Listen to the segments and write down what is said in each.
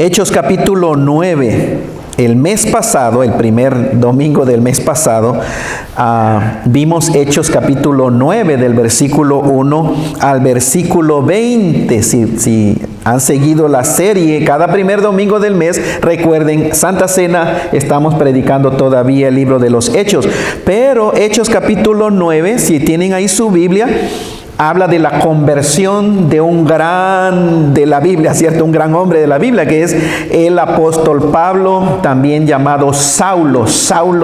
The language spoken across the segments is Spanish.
Hechos capítulo 9. El mes pasado, el primer domingo del mes pasado, vimos Hechos capítulo 9 del versículo 1 al versículo 20. Si han seguido la serie, cada primer domingo del mes, recuerden, Santa Cena, estamos predicando todavía el libro de los Hechos. Pero Hechos capítulo 9, si tienen ahí su Biblia, habla de la conversión de un gran de la Biblia, ¿cierto? Un gran hombre de la Biblia, que es el apóstol Pablo, también llamado Saulo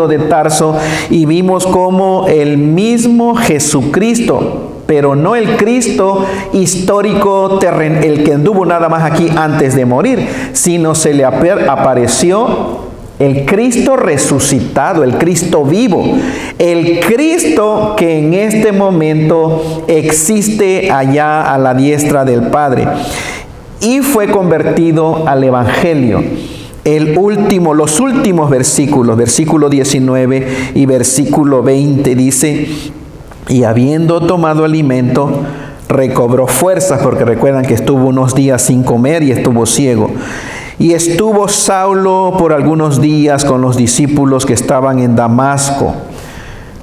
de Tarso, y vimos cómo el mismo Jesucristo, pero no el Cristo histórico, el que anduvo nada más aquí antes de morir, sino se le apareció el Cristo resucitado, el Cristo vivo, el Cristo que en este momento existe allá a la diestra del Padre, y fue convertido al Evangelio. Los últimos versículos, versículo 19 y versículo 20 dice: y habiendo tomado alimento, recobró fuerzas, porque recuerdan que estuvo unos días sin comer y estuvo ciego. Y estuvo Saulo por algunos días con los discípulos que estaban en Damasco.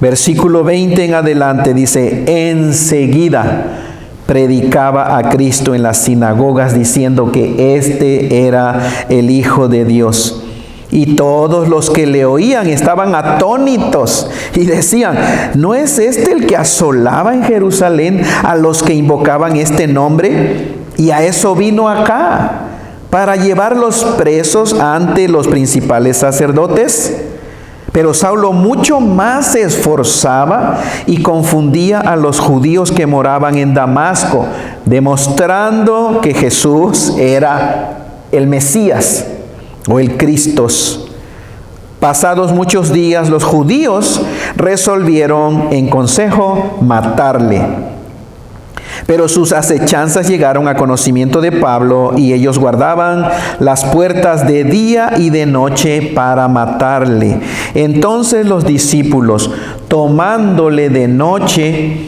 Versículo 20 en adelante dice: enseguida predicaba a Cristo en las sinagogas, diciendo que este era el Hijo de Dios. Y todos los que le oían estaban atónitos y decían: ¿no es este el que asolaba en Jerusalén a los que invocaban este nombre? Y a eso vino acá, para llevarlos presos ante los principales sacerdotes. Pero Saulo mucho más se esforzaba y confundía a los judíos que moraban en Damasco, demostrando que Jesús era el Mesías o el Cristo. Pasados muchos días, los judíos resolvieron en consejo matarle. Pero sus acechanzas llegaron a conocimiento de Pablo, y ellos guardaban las puertas de día y de noche para matarle. Entonces los discípulos, tomándole de noche,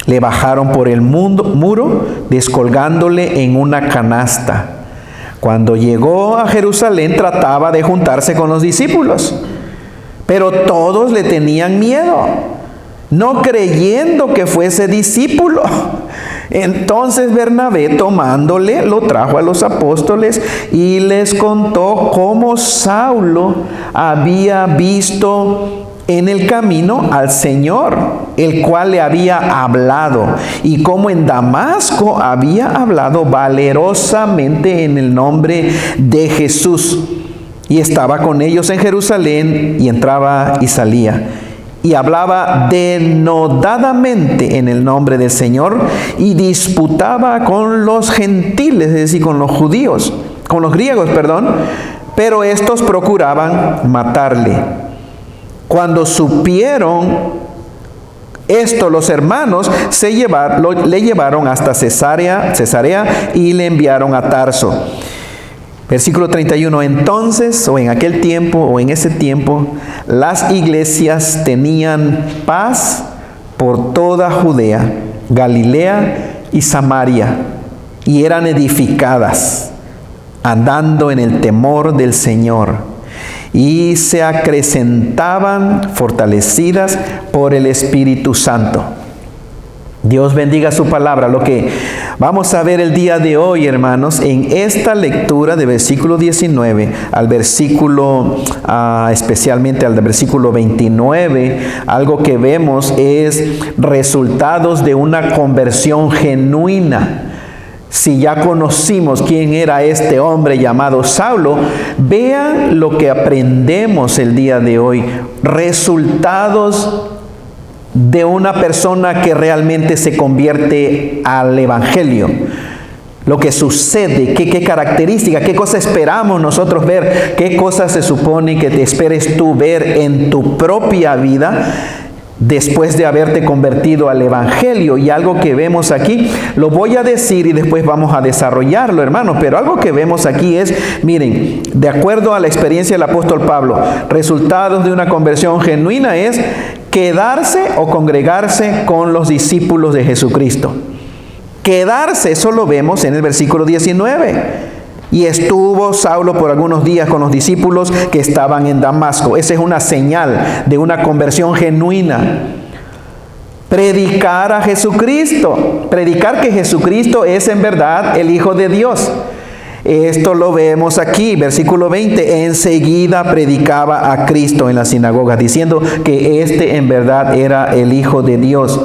le bajaron por el muro, descolgándole en una canasta. Cuando llegó a Jerusalén, trataba de juntarse con los discípulos, pero todos le tenían miedo, no creyendo que fuese discípulo. Entonces Bernabé, tomándole, lo trajo a los apóstoles y les contó cómo Saulo había visto en el camino al Señor, el cual le había hablado, y cómo en Damasco había hablado valerosamente en el nombre de Jesús, y estaba con ellos en Jerusalén, y entraba y salía, y hablaba denodadamente en el nombre del Señor, y disputaba con los gentiles, es decir, con los judíos, con los griegos, pero estos procuraban matarle. Cuando supieron esto, los hermanos le llevaron hasta Cesarea y le enviaron a Tarso. Versículo 31, entonces, o en aquel tiempo, o en ese tiempo, las iglesias tenían paz por toda Judea, Galilea y Samaria, y eran edificadas, andando en el temor del Señor, y se acrecentaban fortalecidas por el Espíritu Santo. Dios bendiga su palabra. Lo que vamos a ver el día de hoy, hermanos, en esta lectura de versículo 19 al versículo, especialmente al versículo 29, algo que vemos es resultados de una conversión genuina. Si ya conocimos quién era este hombre llamado Saulo, vean lo que aprendemos el día de hoy. Resultados de una persona que realmente se convierte al Evangelio. Lo que sucede, qué características, qué cosas esperamos nosotros ver, qué cosas se supone que te esperes tú ver en tu propia vida después de haberte convertido al Evangelio. Y algo que vemos aquí, lo voy a decir y después vamos a desarrollarlo, hermanos, pero algo que vemos aquí es, miren, de acuerdo a la experiencia del apóstol Pablo, resultados de una conversión genuina es quedarse o congregarse con los discípulos de Jesucristo. Quedarse, eso lo vemos en el versículo 19. Y estuvo Saulo por algunos días con los discípulos que estaban en Damasco. Esa es una señal de una conversión genuina. Predicar a Jesucristo. Predicar que Jesucristo es en verdad el Hijo de Dios. Esto lo vemos aquí, versículo 20. Enseguida predicaba a Cristo en la sinagoga, diciendo que este en verdad era el Hijo de Dios.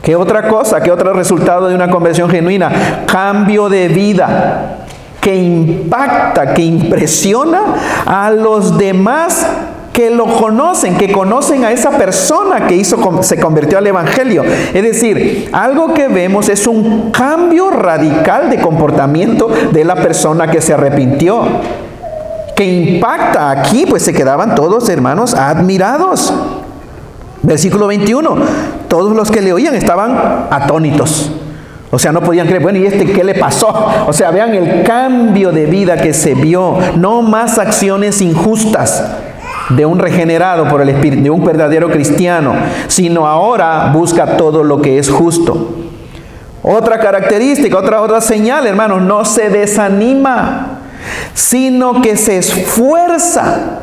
¿Qué otra cosa? ¿Qué otro resultado de una conversión genuina? Cambio de vida que impacta, que impresiona a los demás que lo conocen, que conocen a esa persona que se convirtió al Evangelio. Es decir, algo que vemos es un cambio radical de comportamiento de la persona que se arrepintió, que impacta. Aquí pues se quedaban todos, hermanos, admirados. Versículo 21, todos los que le oían estaban atónitos. O sea, no podían creer, bueno, ¿y qué le pasó? O sea, vean el cambio de vida que se vio. No más acciones injustas de un regenerado por el Espíritu, de un verdadero cristiano, sino ahora busca todo lo que es justo. Otra característica, otra señal, hermanos, no se desanima, sino que se esfuerza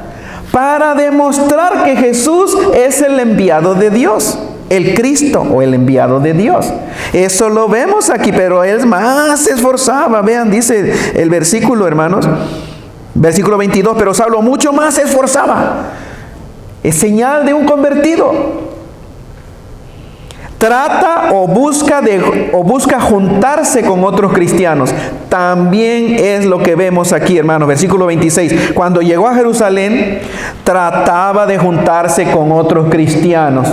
para demostrar que Jesús es el enviado de Dios, el Cristo o el enviado de Dios. Eso lo vemos aquí, pero él más se esforzaba. Vean, dice el versículo, hermanos, versículo 22, pero Saulo mucho más se esforzaba. Es señal de un convertido. Trata o busca juntarse con otros cristianos. También es lo que vemos aquí, hermanos. Versículo 26. Cuando llegó a Jerusalén, trataba de juntarse con otros cristianos.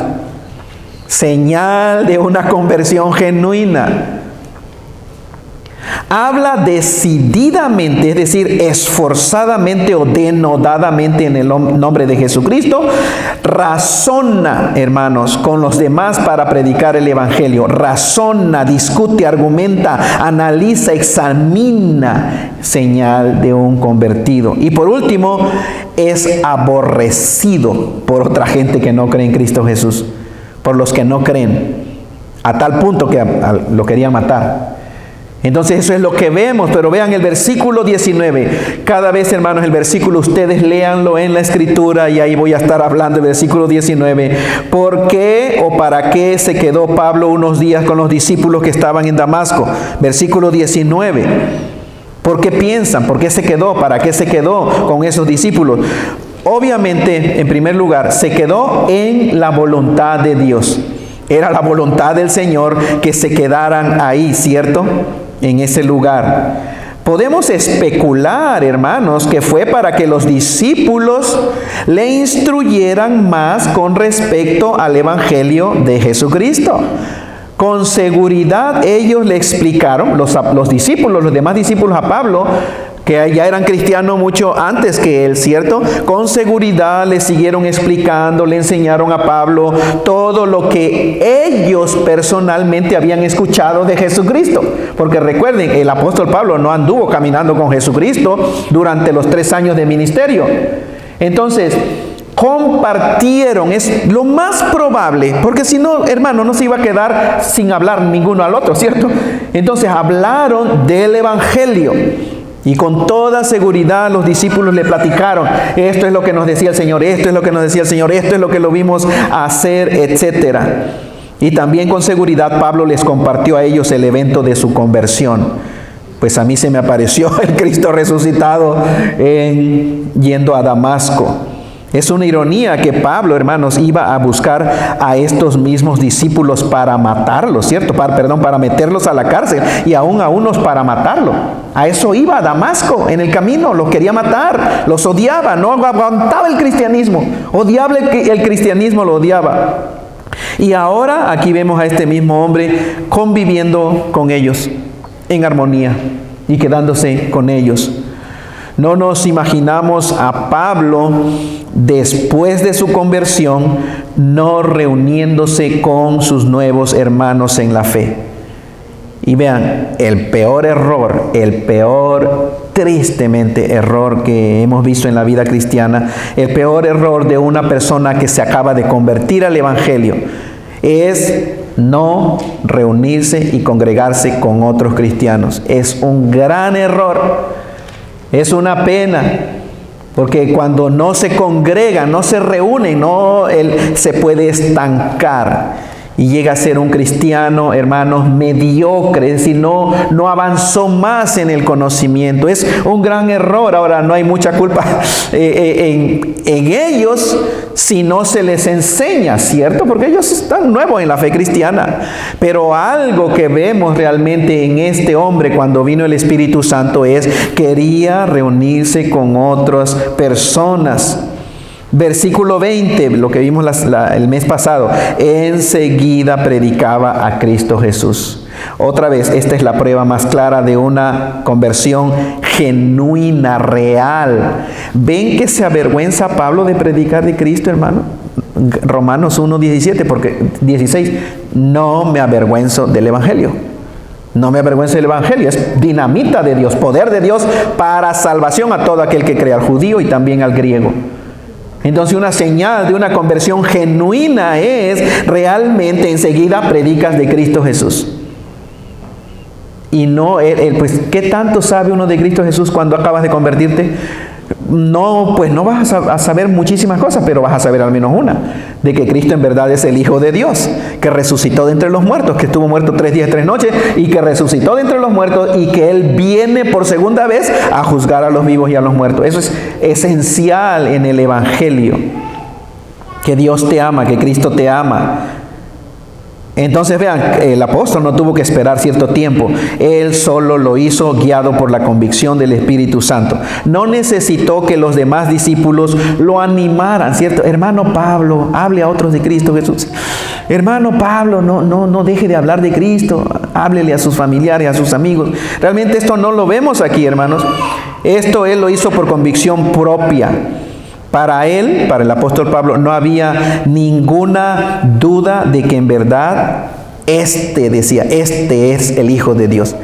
Señal de una conversión genuina. Habla decididamente, es decir, esforzadamente o denodadamente en el nombre de Jesucristo. Razona, hermanos, con los demás para predicar el Evangelio. Razona, discute, argumenta, analiza, examina. Señal de un convertido. Y por último, es aborrecido por otra gente que no cree en Cristo Jesús. Por los que no creen. A tal punto que lo querían matar. Entonces eso es lo que vemos, pero vean el versículo 19. Cada vez, hermanos, el versículo, ustedes léanlo en la Escritura y ahí voy a estar hablando del versículo 19. ¿Por qué o para qué se quedó Pablo unos días con los discípulos que estaban en Damasco? Versículo 19. ¿Por qué piensan? ¿Por qué se quedó? ¿Para qué se quedó con esos discípulos? Obviamente, en primer lugar, se quedó en la voluntad de Dios. Era la voluntad del Señor que se quedaran ahí, ¿cierto? En ese lugar. Podemos especular, hermanos, que fue para que los discípulos le instruyeran más con respecto al Evangelio de Jesucristo. Con seguridad ellos le explicaron, los discípulos, los demás discípulos a Pablo, que ya eran cristianos mucho antes que él, ¿cierto? Con seguridad le siguieron explicando, le enseñaron a Pablo todo lo que ellos personalmente habían escuchado de Jesucristo. Porque recuerden, el apóstol Pablo no anduvo caminando con Jesucristo durante los 3 años de ministerio. Entonces, compartieron, es lo más probable, porque si no, hermano, no se iba a quedar sin hablar ninguno al otro, ¿cierto? Entonces hablaron del Evangelio. Y con toda seguridad los discípulos le platicaron, esto es lo que nos decía el Señor, esto es lo que nos decía el Señor, esto es lo que lo vimos hacer, etc. Y también con seguridad Pablo les compartió a ellos el evento de su conversión. Pues a mí se me apareció el Cristo resucitado yendo a Damasco. Es una ironía que Pablo, hermanos, iba a buscar a estos mismos discípulos para matarlos, ¿cierto? Para meterlos a la cárcel y aún a unos para matarlo. A eso iba a Damasco en el camino, los quería matar, los odiaba, no aguantaba el cristianismo, odiaba el cristianismo, lo odiaba. Y ahora aquí vemos a este mismo hombre conviviendo con ellos en armonía y quedándose con ellos. No nos imaginamos a Pablo después de su conversión no reuniéndose con sus nuevos hermanos en la fe. Y vean, el peor error, tristemente error que hemos visto en la vida cristiana, el peor error de una persona que se acaba de convertir al Evangelio es no reunirse y congregarse con otros cristianos. Es un gran error. Es una pena, porque cuando no se congrega, no se reúne, él se puede estancar. Y llega a ser un cristiano, hermanos, mediocre, es decir, no avanzó más en el conocimiento. Es un gran error. Ahora, no hay mucha culpa en ellos si no se les enseña, ¿cierto? Porque ellos están nuevos en la fe cristiana. Pero algo que vemos realmente en este hombre cuando vino el Espíritu Santo es quería reunirse con otras personas. Versículo 20, lo que vimos el mes pasado, enseguida predicaba a Cristo Jesús. Otra vez, esta es la prueba más clara de una conversión genuina, real. ¿Ven que se avergüenza Pablo de predicar de Cristo, hermano? Romanos 1:16, porque 16, no me avergüenzo del Evangelio. No me avergüenzo del Evangelio, es dinamita de Dios, poder de Dios para salvación a todo aquel que cree, al judío y también al griego. Entonces una señal de una conversión genuina es realmente enseguida predicas de Cristo Jesús. Y no, pues, ¿qué tanto sabe uno de Cristo Jesús cuando acabas de convertirte? No, pues no vas a saber muchísimas cosas, pero vas a saber al menos una, de que Cristo en verdad es el Hijo de Dios, que resucitó de entre los muertos, que estuvo muerto 3 días y 3 noches, y que resucitó de entre los muertos, y que Él viene por segunda vez a juzgar a los vivos y a los muertos. Eso es esencial en el Evangelio, que Dios te ama, que Cristo te ama. Entonces vean, el apóstol no tuvo que esperar cierto tiempo. Él solo lo hizo guiado por la convicción del Espíritu Santo. No necesitó que los demás discípulos lo animaran, ¿cierto? Hermano Pablo, hable a otros de Cristo Jesús. Hermano Pablo, no deje de hablar de Cristo. Háblele a sus familiares, a sus amigos. Realmente esto no lo vemos aquí, hermanos. Esto él lo hizo por convicción propia. Para él, para el apóstol Pablo, no había ninguna duda de que en verdad decía, este es el Hijo de Dios.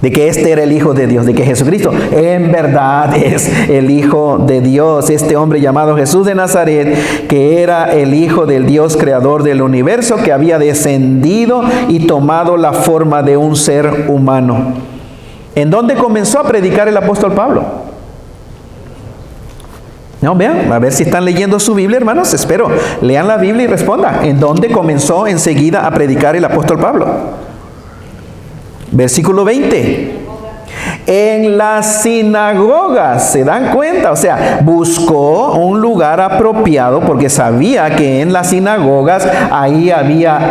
De que este era el Hijo de Dios, de que Jesucristo en verdad es el Hijo de Dios. Este hombre llamado Jesús de Nazaret, que era el Hijo del Dios creador del universo, que había descendido y tomado la forma de un ser humano. ¿En dónde comenzó a predicar el apóstol Pablo? No, vean, a ver si están leyendo su Biblia, hermanos. Espero, lean la Biblia y respondan. ¿En dónde comenzó enseguida a predicar el apóstol Pablo? Versículo 20. En las sinagogas, ¿se dan cuenta? O sea, buscó un lugar apropiado porque sabía que en las sinagogas ahí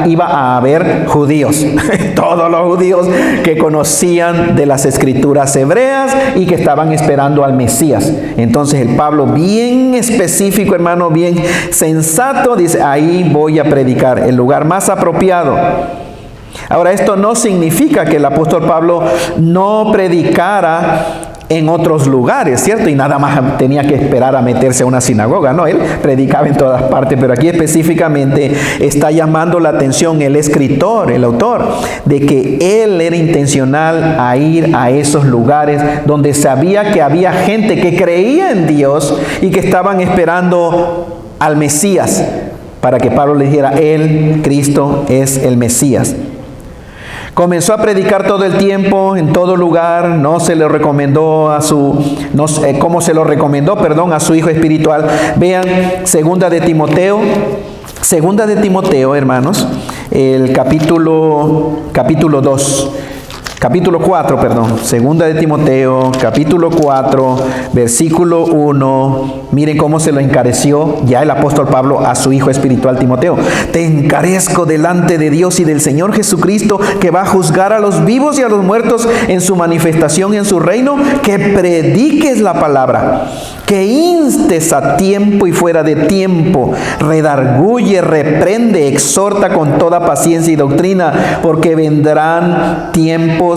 iba a haber judíos. Todos los judíos que conocían de las escrituras hebreas y que estaban esperando al Mesías. Entonces el Pablo, bien específico, hermano, bien sensato, dice, ahí voy a predicar, el lugar más apropiado. Ahora, esto no significa que el apóstol Pablo no predicara en otros lugares, ¿cierto? Y nada más tenía que esperar a meterse a una sinagoga. No, él predicaba en todas partes, pero aquí específicamente está llamando la atención el escritor, el autor, de que él era intencional a ir a esos lugares donde sabía que había gente que creía en Dios y que estaban esperando al Mesías, para que Pablo le dijera, él, Cristo, es el Mesías. Comenzó a predicar todo el tiempo, en todo lugar. No se le recomendó a su hijo espiritual. Vean, segunda de Timoteo, hermanos, el capítulo 4, segunda de Timoteo, capítulo 4, versículo 1, miren cómo se lo encareció ya el apóstol Pablo a su hijo espiritual Timoteo. Te encarezco delante de Dios y del Señor Jesucristo, que va a juzgar a los vivos y a los muertos en su manifestación y en su reino, que prediques la palabra, que instes a tiempo y fuera de tiempo, redarguye, reprende, exhorta con toda paciencia y doctrina, porque vendrá tiempo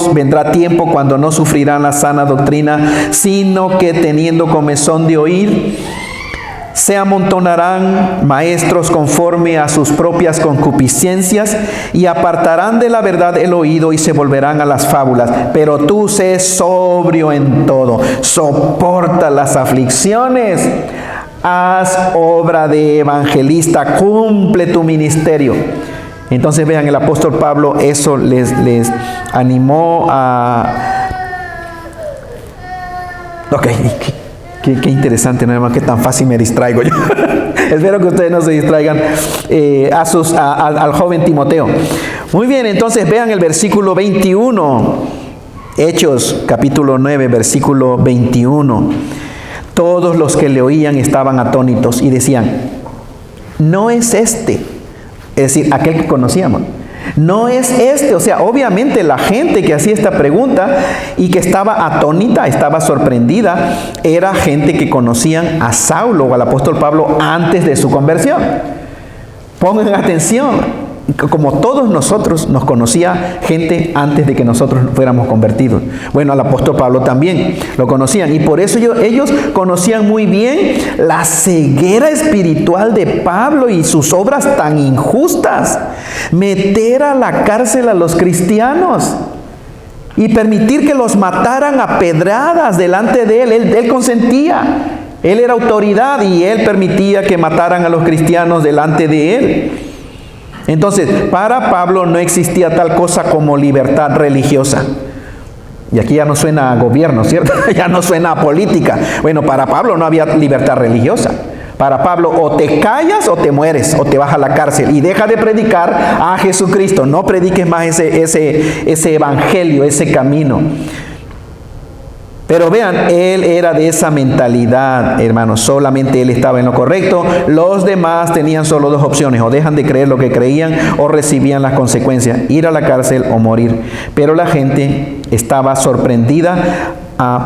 cuando no sufrirán la sana doctrina, sino que teniendo comezón de oír, se amontonarán maestros conforme a sus propias concupiscencias y apartarán de la verdad el oído y se volverán a las fábulas. Pero tú sé sobrio en todo, soporta las aflicciones, haz obra de evangelista, cumple tu ministerio. Entonces vean, el apóstol Pablo eso les animó a Ok, qué interesante, nada más que tan fácil me distraigo yo. Espero que ustedes no se distraigan al joven Timoteo. Muy bien, entonces vean el versículo 21. Hechos, capítulo 9, versículo 21. Todos los que le oían estaban atónitos y decían, no es este, es decir, aquel que conocíamos. No es este, o sea, obviamente la gente que hacía esta pregunta y que estaba atónita, estaba sorprendida, era gente que conocían a Saulo o al apóstol Pablo antes de su conversión. Pongan atención, como todos nosotros nos conocía gente antes de que nosotros fuéramos convertidos. Bueno, al apóstol Pablo también lo conocían y por eso ellos conocían muy bien la ceguera espiritual de Pablo y sus obras tan injustas. Meter a la cárcel a los cristianos y permitir que los mataran a pedradas delante de él. Él consentía, él era autoridad y él permitía que mataran a los cristianos delante de él. Entonces, para Pablo no existía tal cosa como libertad religiosa. Y aquí ya no suena a gobierno, ¿cierto? Ya no suena a política. Bueno, para Pablo no había libertad religiosa. Para Pablo, o te callas o te mueres, o te vas a la cárcel. Y deja de predicar a Jesucristo. No prediques más ese evangelio, ese camino. Pero vean, él era de esa mentalidad, hermanos. Solamente él estaba en lo correcto. Los demás tenían solo dos opciones. O dejan de creer lo que creían o recibían las consecuencias. Ir a la cárcel o morir. Pero la gente estaba sorprendida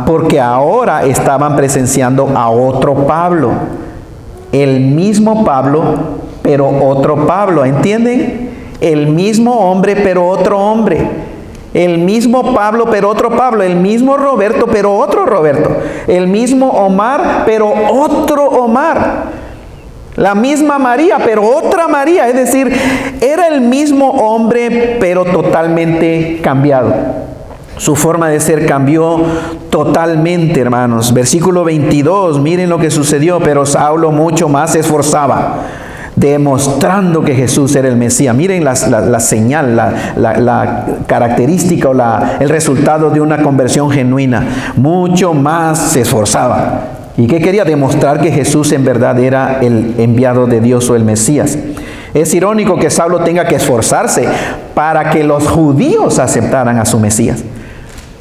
porque ahora estaban presenciando a otro Pablo. El mismo Pablo, pero otro Pablo. ¿Entienden? El mismo hombre, pero otro hombre. El mismo Pablo, pero otro Pablo. El mismo Roberto, pero otro Roberto. El mismo Omar, pero otro Omar. La misma María, pero otra María. Es decir, era el mismo hombre, pero totalmente cambiado. Su forma de ser cambió totalmente, hermanos. Versículo 22, miren lo que sucedió. Pero Saulo mucho más se esforzaba, demostrando que Jesús era el Mesías. Miren la señal, la característica o el resultado de una conversión genuina. Mucho más se esforzaba. ¿Y qué quería? Demostrar que Jesús en verdad era el enviado de Dios o el Mesías. Es irónico que Saulo tenga que esforzarse para que los judíos aceptaran a su Mesías.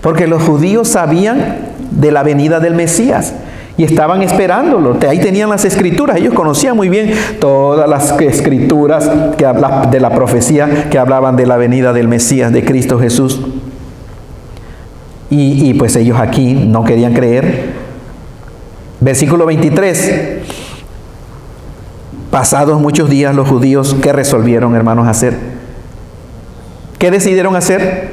Porque los judíos sabían de la venida del Mesías y estaban esperándolo. Ahí tenían las escrituras. Ellos conocían muy bien todas las escrituras que hablan de la profecía que hablaban de la venida del Mesías, de Cristo Jesús. Y pues ellos aquí no querían creer. Versículo 23. Pasados muchos días los judíos, ¿qué resolvieron, hermanos, hacer? ¿Qué decidieron hacer?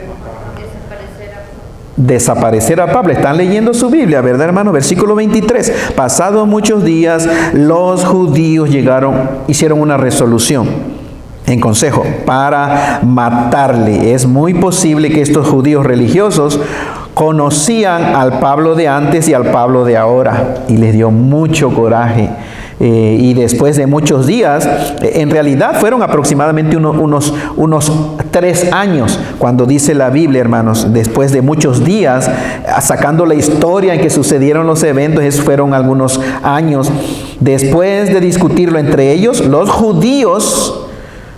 Desaparecer a Pablo. Están leyendo su Biblia, ¿verdad, hermano? Versículo 23. Pasados muchos días, los judíos hicieron una resolución en consejo para matarle. Es muy posible que estos judíos religiosos conocían al Pablo de antes y al Pablo de ahora, y les dio mucho coraje. Y después de muchos días, en realidad fueron aproximadamente unos 3 años, cuando dice la Biblia, hermanos, después de muchos días, sacando la historia en que sucedieron los eventos, esos fueron algunos años. Después de discutirlo entre ellos, los judíos,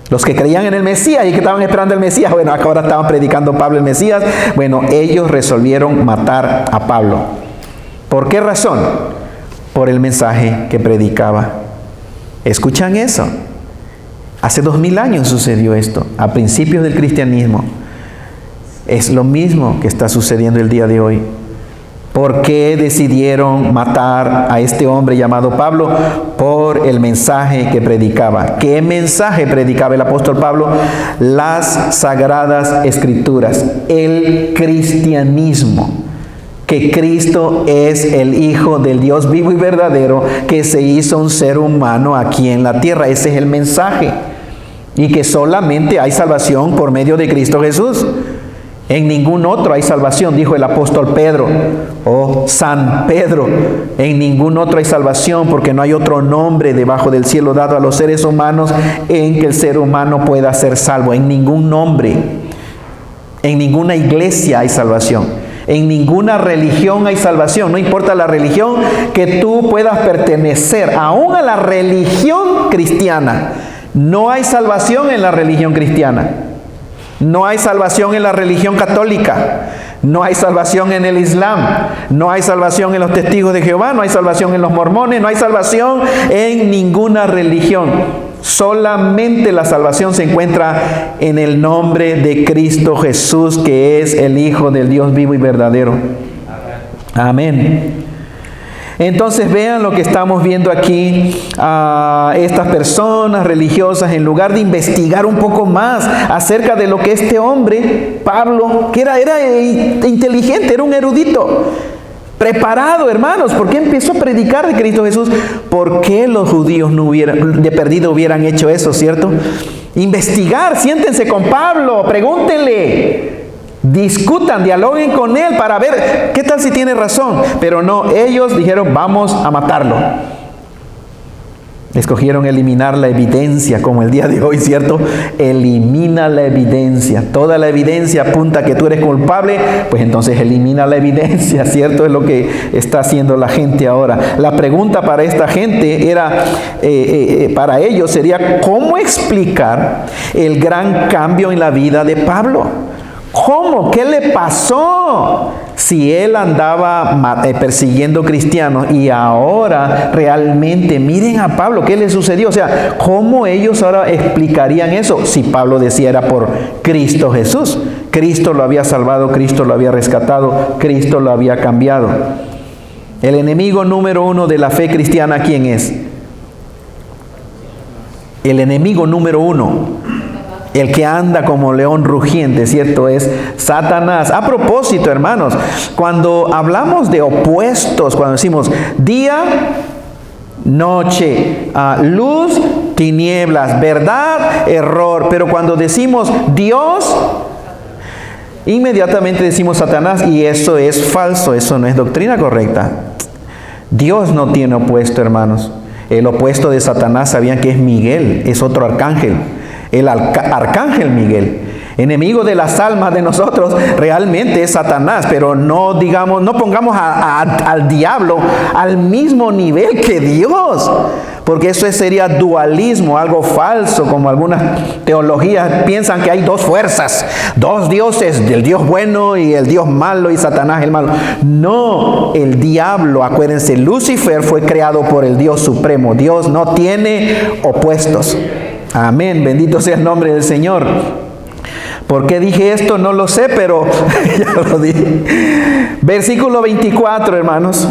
los que creían en el Mesías y que estaban esperando el Mesías, bueno, ahora estaban predicando Pablo el Mesías, bueno, ellos resolvieron matar a Pablo. ¿Por qué razón? Por el mensaje que predicaba. ¿Escuchan eso? Hace 2000 años sucedió esto, a principios del cristianismo. Es lo mismo que está sucediendo el día de hoy. ¿Por qué decidieron matar a este hombre llamado Pablo? Por el mensaje que predicaba. ¿Qué mensaje predicaba el apóstol Pablo? Las sagradas escrituras, el cristianismo. Que Cristo es el Hijo del Dios vivo y verdadero, que se hizo un ser humano aquí en la tierra. Ese es el mensaje. Y que solamente hay salvación por medio de Cristo Jesús. En ningún otro hay salvación, dijo el apóstol Pedro, o San Pedro. En ningún otro hay salvación, porque no hay otro nombre debajo del cielo dado a los seres humanos en que el ser humano pueda ser salvo. En ningún nombre, en ninguna iglesia hay salvación. En ninguna religión hay salvación, no importa la religión que tú puedas pertenecer, aún a la religión cristiana. No hay salvación en la religión cristiana. No hay salvación en la religión católica. No hay salvación en el Islam. No hay salvación en los testigos de Jehová. No hay salvación en los mormones. No hay salvación en ninguna religión. Solamente la salvación se encuentra en el nombre de Cristo Jesús, que es el Hijo del Dios vivo y verdadero. Amén. Entonces vean lo que estamos viendo aquí. Estas personas religiosas, en lugar de investigar un poco más acerca de lo que este hombre, Pablo, que era inteligente, era un erudito, preparado, hermanos. ¿Por qué empezó a predicar de Cristo Jesús? ¿Por qué los judíos no hubieran hecho eso, cierto? Investigar, siéntense con Pablo, pregúntenle. Discutan, dialoguen con él para ver qué tal si tiene razón. Pero no, ellos dijeron, vamos a matarlo. Escogieron eliminar la evidencia, como el día de hoy, ¿cierto? Elimina la evidencia. Toda la evidencia apunta a que tú eres culpable, pues entonces elimina la evidencia, ¿cierto? Es lo que está haciendo la gente ahora. La pregunta para esta gente era, para ellos sería, ¿cómo explicar el gran cambio en la vida de Pablo? ¿Cómo? ¿Qué le pasó? Si él andaba persiguiendo cristianos y ahora realmente, miren a Pablo, ¿qué le sucedió? O sea, ¿cómo ellos ahora explicarían eso? Si Pablo decía era por Cristo Jesús. Cristo lo había salvado, Cristo lo había rescatado, Cristo lo había cambiado. El enemigo número uno de la fe cristiana, ¿quién es? El enemigo número uno. El que anda como león rugiente, ¿cierto? Es Satanás. A propósito, hermanos, cuando hablamos de opuestos, cuando decimos día, noche, luz, tinieblas, verdad, error, pero cuando decimos Dios, inmediatamente decimos Satanás, y eso es falso, eso no es doctrina correcta. Dios no tiene opuesto, hermanos. El opuesto de Satanás, ¿sabían que es Miguel? Es otro arcángel. El arcángel Miguel, enemigo de las almas de nosotros, realmente es Satanás, pero no pongamos al diablo al mismo nivel que Dios, porque eso sería dualismo, algo falso, como algunas teologías piensan que hay dos fuerzas, dos dioses, el Dios bueno y el Dios malo y Satanás el malo. No, el diablo, acuérdense, Lucifer fue creado por el Dios supremo. Dios no tiene opuestos. Amén, bendito sea el nombre del Señor. ¿Por qué dije esto? No lo sé, pero ya lo dije. Versículo 24, hermanos.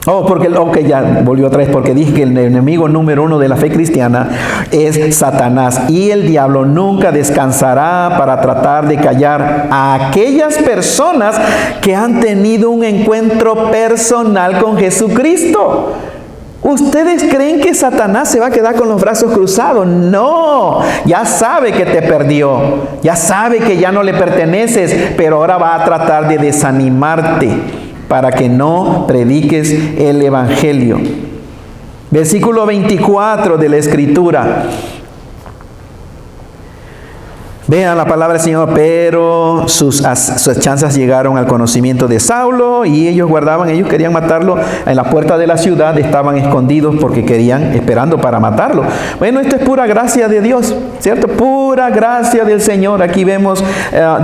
Ya volvió otra vez, porque dije que el enemigo número uno de la fe cristiana es Satanás. Y el diablo nunca descansará para tratar de callar a aquellas personas que han tenido un encuentro personal con Jesucristo. ¿Ustedes creen que Satanás se va a quedar con los brazos cruzados? No, ya sabe que te perdió, ya sabe que ya no le perteneces, pero ahora va a tratar de desanimarte para que no prediques el Evangelio. Versículo 24 de la Escritura. Vean la palabra del Señor, pero sus chanzas llegaron al conocimiento de Saulo y ellos querían matarlo en la puerta de la ciudad, estaban escondidos porque esperando para matarlo. Bueno, esto es pura gracia de Dios, ¿cierto? Pura gracia del Señor. Aquí vemos,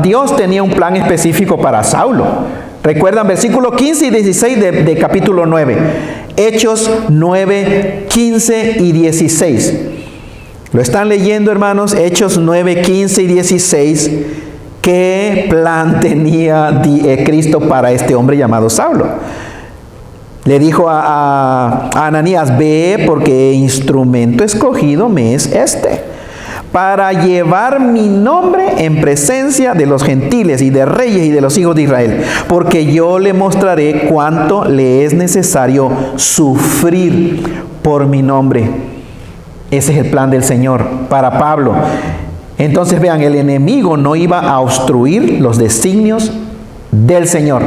Dios tenía un plan específico para Saulo. Recuerdan versículos 15 y 16 de capítulo 9. Hechos 9, 15 y 16. Lo están leyendo, hermanos, Hechos 9, 15 y 16. ¿Qué plan tenía Cristo para este hombre llamado Saulo? Le dijo a Ananías, ve porque instrumento escogido me es este, para llevar mi nombre en presencia de los gentiles y de reyes y de los hijos de Israel, porque yo le mostraré cuánto le es necesario sufrir por mi nombre. Ese es el plan del Señor para Pablo. Entonces vean, el enemigo no iba a obstruir los designios del Señor.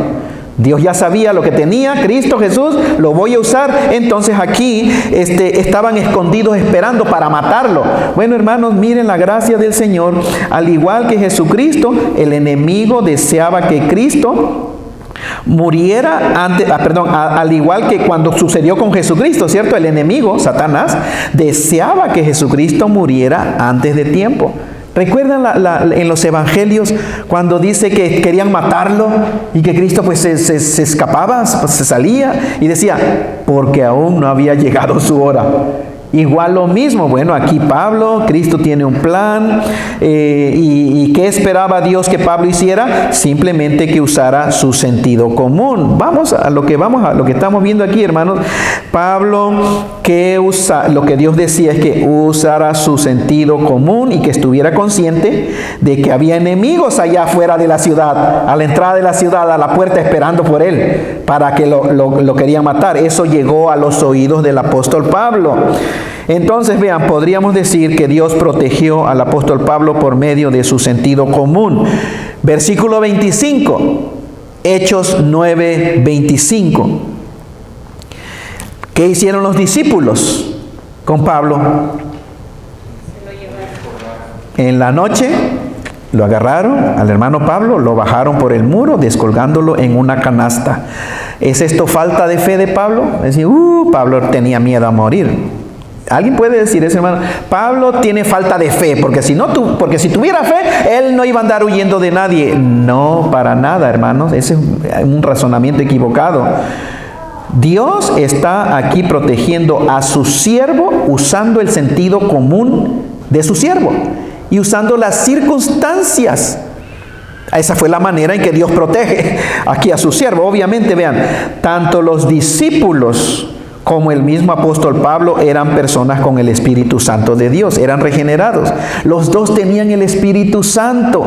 Dios ya sabía lo que tenía, Cristo Jesús, lo voy a usar. Entonces aquí estaban escondidos esperando para matarlo. Bueno, hermanos, miren la gracia del Señor. Al igual que Jesucristo, el enemigo deseaba que Cristo muriera antes, al igual que cuando sucedió con Jesucristo, ¿cierto? El enemigo, Satanás, deseaba que Jesucristo muriera antes de tiempo. ¿Recuerdan en los evangelios cuando dice que querían matarlo y que Cristo pues se escapaba, se salía y decía, porque aún no había llegado su hora? Igual lo mismo, bueno, aquí Pablo, Cristo tiene un plan, y ¿qué esperaba Dios que Pablo hiciera? Simplemente que usara su sentido común. Vamos a lo que estamos viendo aquí, hermanos. Pablo, lo que Dios decía es que usara su sentido común y que estuviera consciente de que había enemigos allá afuera de la ciudad, a la entrada de la ciudad, a la puerta esperando por él, para que lo querían matar. Eso llegó a los oídos del apóstol Pablo. Entonces, vean, podríamos decir que Dios protegió al apóstol Pablo por medio de su sentido común. Versículo 25, Hechos 9:25. ¿Qué hicieron los discípulos con Pablo? En la noche lo agarraron al hermano Pablo, lo bajaron por el muro, descolgándolo en una canasta. ¿Es esto falta de fe de Pablo? Es decir, Pablo tenía miedo a morir. ¿Alguien puede decir eso, hermano? Pablo tiene falta de fe, porque si tuviera fe, él no iba a andar huyendo de nadie. No, para nada, hermanos. Ese es un razonamiento equivocado. Dios está aquí protegiendo a su siervo usando el sentido común de su siervo y usando las circunstancias. Esa fue la manera en que Dios protege aquí a su siervo. Obviamente, vean, tanto los discípulos como el mismo apóstol Pablo eran personas con el Espíritu Santo de Dios, eran regenerados. Los dos tenían el Espíritu Santo.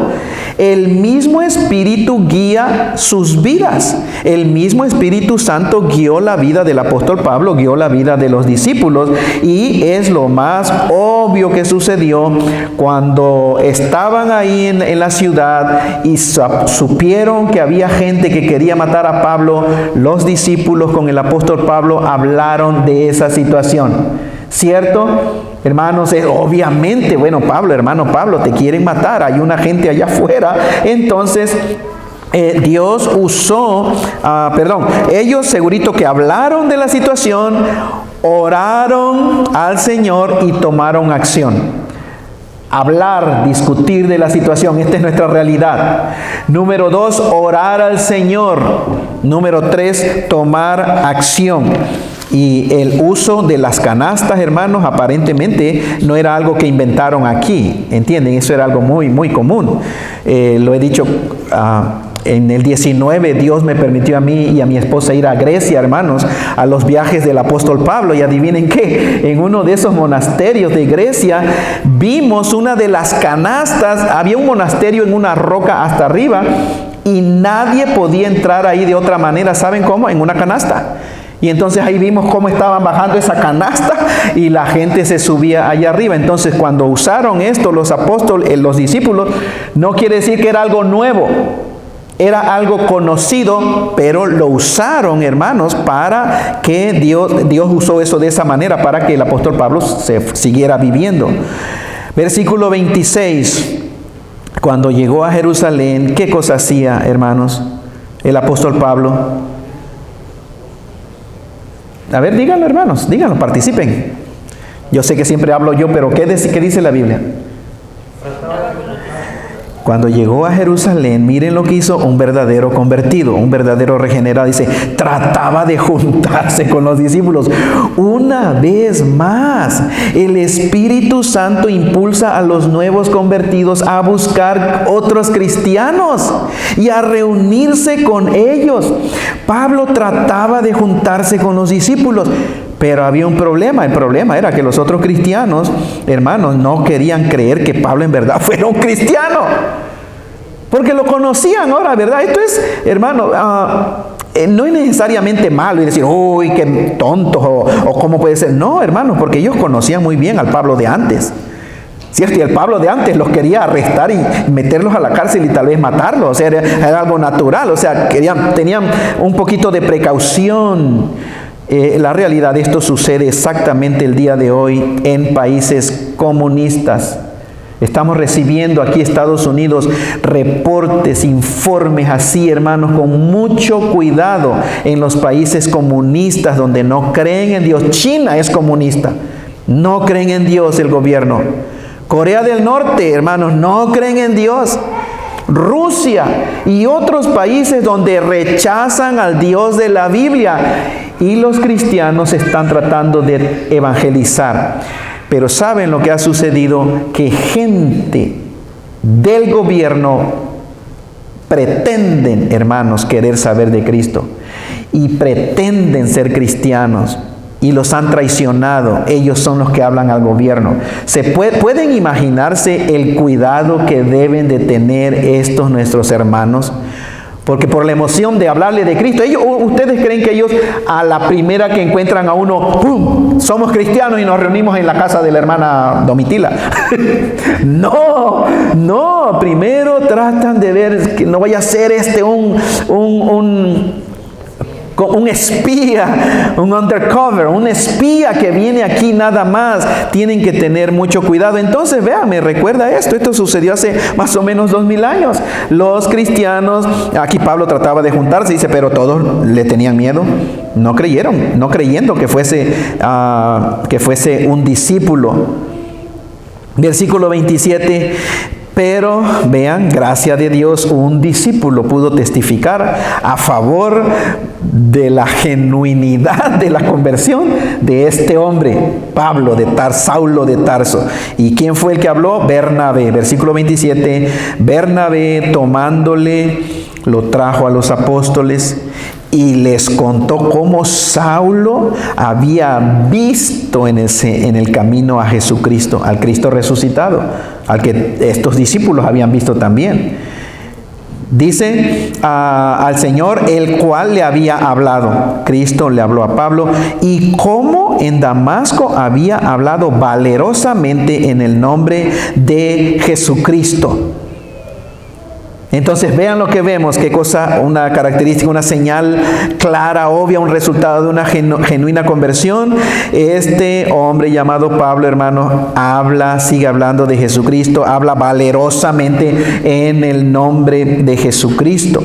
El mismo Espíritu guía sus vidas. El mismo Espíritu Santo guió la vida del apóstol Pablo, guió la vida de los discípulos, y es lo más obvio que sucedió cuando estaban ahí en la ciudad y supieron que había gente que quería matar a Pablo. Los discípulos con el apóstol Pablo hablaron de esa situación, ¿cierto? Hermanos, obviamente, bueno, hermano Pablo, te quieren matar, hay una gente allá afuera. Entonces, Dios usó, ellos segurito que hablaron de la situación, oraron al Señor y tomaron acción. Hablar, discutir de la situación, esta es nuestra realidad. Número 2, orar al Señor. Número 3, tomar acción. Y el uso de las canastas, hermanos, aparentemente no era algo que inventaron aquí, ¿entienden? Eso era algo muy, muy común. Lo he dicho, en el 19 Dios me permitió a mí y a mi esposa ir a Grecia, hermanos, a los viajes del apóstol Pablo. Y adivinen qué, en uno de esos monasterios de Grecia vimos una de las canastas. Había un monasterio en una roca hasta arriba y nadie podía entrar ahí de otra manera. ¿Saben cómo? En una canasta. Y entonces ahí vimos cómo estaban bajando esa canasta y la gente se subía allá arriba. Entonces, cuando usaron esto los apóstoles, los discípulos, no quiere decir que era algo nuevo. Era algo conocido, pero lo usaron, hermanos, para que Dios usó eso de esa manera, para que el apóstol Pablo se siguiera viviendo. Versículo 26. Cuando llegó a Jerusalén, ¿qué cosa hacía, hermanos, el apóstol Pablo? A ver, díganlo, hermanos, díganlo, participen. Yo sé que siempre hablo yo, pero ¿qué dice la Biblia? Cuando llegó a Jerusalén, miren lo que hizo un verdadero convertido, un verdadero regenerado. Dice, trataba de juntarse con los discípulos. Una vez más, el Espíritu Santo impulsa a los nuevos convertidos a buscar otros cristianos y a reunirse con ellos. Pablo trataba de juntarse con los discípulos, pero había un problema. El problema era que los otros cristianos, hermanos, no querían creer que Pablo en verdad fuera un cristiano, porque lo conocían ahora, ¿verdad? Esto es, hermano, no es necesariamente malo y decir, uy, qué tontos, o cómo puede ser. No, hermanos, porque ellos conocían muy bien al Pablo de antes. ¿Cierto? Y el Pablo de antes los quería arrestar y meterlos a la cárcel y tal vez matarlos. O sea, era algo natural. O sea, tenían un poquito de precaución. La realidad, esto sucede exactamente el día de hoy en países comunistas. Estamos recibiendo aquí en Estados Unidos reportes, informes así, hermanos, con mucho cuidado en los países comunistas donde no creen en Dios. China es comunista, no creen en Dios el gobierno. Corea del Norte, hermanos, no creen en Dios. Rusia y otros países donde rechazan al Dios de la Biblia. Y los cristianos están tratando de evangelizar. Pero ¿saben lo que ha sucedido? Que gente del gobierno pretenden, hermanos, querer saber de Cristo. Y pretenden ser cristianos. Y los han traicionado. Ellos son los que hablan al gobierno. ¿Pueden imaginarse el cuidado que deben de tener estos nuestros hermanos? Porque por la emoción de hablarle de Cristo, ¿ustedes creen que ellos a la primera que encuentran a uno, ¡pum!, somos cristianos y nos reunimos en la casa de la hermana Domitila? No, primero tratan de ver que no vaya a ser un espía, un undercover, un espía que viene aquí nada más. Tienen que tener mucho cuidado. Entonces, vean, me recuerda esto sucedió hace más o menos 2000 años. Los cristianos, aquí Pablo trataba de juntarse, dice, pero todos le tenían miedo. No creyeron, no creyendo que fuese un discípulo. Versículo 27. Pero, vean, gracia de Dios, un discípulo pudo testificar a favor de la genuinidad de la conversión de este hombre, Pablo Saulo de Tarso. ¿Y quién fue el que habló? Bernabé. Versículo 27, Bernabé tomándole, lo trajo a los apóstoles y les contó cómo Saulo había visto en el camino a Jesucristo, al Cristo resucitado, al que estos discípulos habían visto también. Dice al Señor, el cual le había hablado. Cristo le habló a Pablo, y cómo en Damasco había hablado valerosamente en el nombre de Jesucristo. Entonces vean lo que vemos, qué cosa, una característica, una señal clara, obvia, un resultado de una genuina conversión. Este hombre llamado Pablo, hermano, sigue hablando de Jesucristo, habla valerosamente en el nombre de Jesucristo.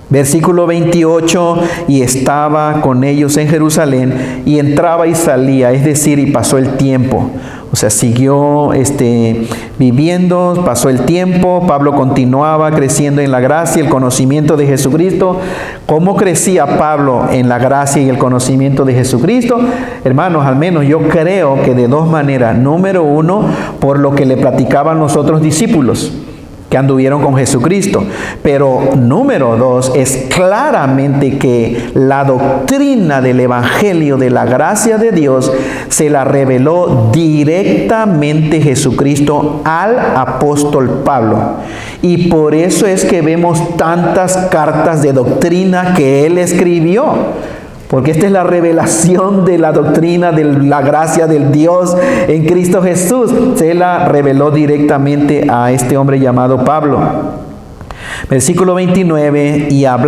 Versículo 28, y estaba con ellos en Jerusalén, y entraba y salía, es decir, y pasó el tiempo. O sea, siguió viviendo, pasó el tiempo. Pablo continuaba creciendo en la gracia y el conocimiento de Jesucristo. ¿Cómo crecía Pablo en la gracia y el conocimiento de Jesucristo? Hermanos, al menos yo creo que de dos maneras. Número uno, por lo que le platicaban los otros discípulos que anduvieron con Jesucristo. Pero número dos, es claramente que la doctrina del Evangelio de la gracia de Dios se la reveló directamente Jesucristo al apóstol Pablo. Y por eso es que vemos tantas cartas de doctrina que él escribió. Porque esta es la revelación de la doctrina de la gracia del Dios en Cristo Jesús. Se la reveló directamente a este hombre llamado Pablo. Versículo 29, y hablando